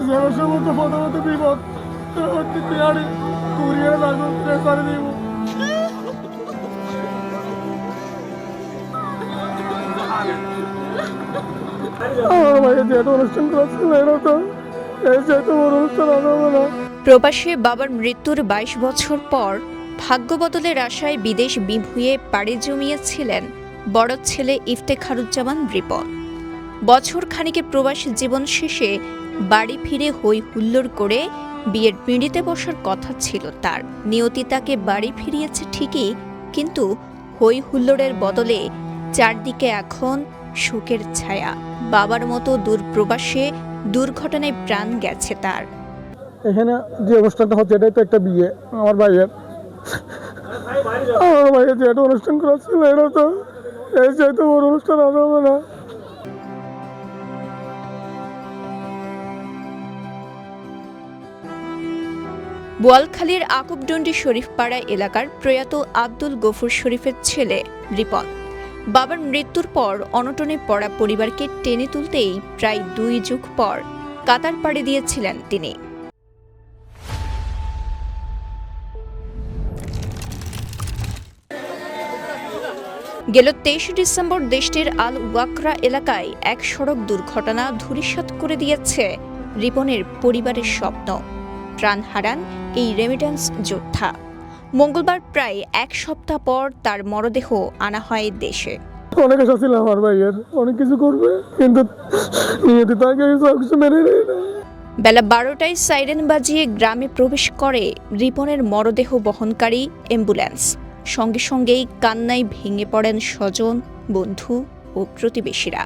যাওয়ার সময় তো প্রথমত বিপদ তিয়ারি কুরিয়ারে লাগবে প্রেসারে দিব আমার ভাইয়ের যেটা অনুষ্ঠান করছিল এটা তো এই যেহেতু অনুষ্ঠান হবে না। প্রবাসে বাবার মৃত্যুর ২২ বছর পর ভাগ্য বদলের আশায় বিদেশ বিভুঁইয়ে পাড়ি জমিয়েছিলেন বড় ছেলে ইফতেখারুজ্জামান রিপন। বছর খানিকের প্রবাস জীবন শেষে বাড়ি ফিরে হই হুল্লোড় করে বিয়ের পিঁড়িতে বসার কথা ছিল তার। নিয়তি তাকে বাড়ি ফিরিয়েছে ঠিকই, কিন্তু হই হুল্লোড়ের বদলে চারদিকে এখন শোকের ছায়া। বাবার মতো দূর প্রবাসে দুর্ঘটনায় প্রাণ গেছে তার। এখানে যে অনুষ্ঠানটা হচ্ছে এটাই তো একটা বিয়ে আমার ভাইয়ের যেটা অনুষ্ঠান করেছিল এটা তো এই যেহেতু ওর অনুষ্ঠান হবে না। বোয়ালখালীর আকুবডন্ডি শরীফপাড়া এলাকার প্রয়াত আব্দুল গফুর শরীফের ছেলে রিপন বাবার মৃত্যুর পর অনটনে পড়া পরিবারকে টেনে তুলতেই প্রায় ২ যুগ পর কাতার পাড়ি দিয়েছিলেন তিনি। গেল ২৩ ডিসেম্বর দেশটির আল ওয়াকরা এলাকায় এক সড়ক দুর্ঘটনা ধূলিসাৎ করে দিয়েছে রিপনের পরিবারের স্বপ্ন। প্রাণ হারান এই রেমিট্যান্স যোদ্ধা। মঙ্গলবার প্রায় ১ সপ্তাহ পর তার মরদেহ আনা হয় দেশে। অনেক আশা ছিল আমার ভাইয়ের অনেক কিছু করবে, কিন্তু নিয়তি তাকে সব কিছু মেনে নেয় না। বেলা ১২টায় সাইরেন বাজিয়ে গ্রামে প্রবেশ করে রিপনের মরদেহ বহনকারী অ্যাম্বুলেন্স। সঙ্গে সঙ্গেই কান্নায় ভেঙে পড়েন স্বজন, বন্ধু ও প্রতিবেশীরা।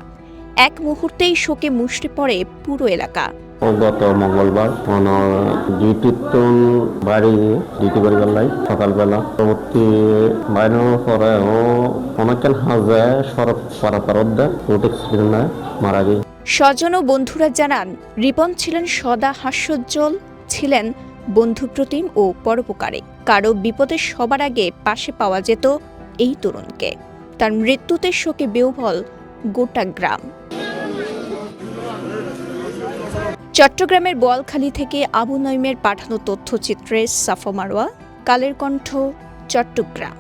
এক মুহূর্তেই শোকে মুষড়ে পড়ে পুরো এলাকা। গত মঙ্গলবার বাড়ি ডিউটি করে গেলাই সকালবেলা পরবর্তী বাইরের পরে ও অনেকক্ষণ হাজে সড়ক পারাপার রোড এক্সিডেন্ট মারা যায়। স্বজন ও বন্ধুরা জানান, রিপন ছিলেন সদা হাস্যোজ্জ্বল, ছিলেন বন্ধুপ্রতিম ও পরোপকারী। কারো বিপদে সবার আগে পাশে পাওয়া যেত এই তরুণকে। তার মৃত্যুতে শোকে বিহ্বল গোটা গ্রাম। চট্টগ্রামের বোয়ালখালী থেকে আবু নঈমের পাঠানো তথ্যচিত্রে সাফা মারওয়া, কালের কণ্ঠ, চট্টগ্রাম।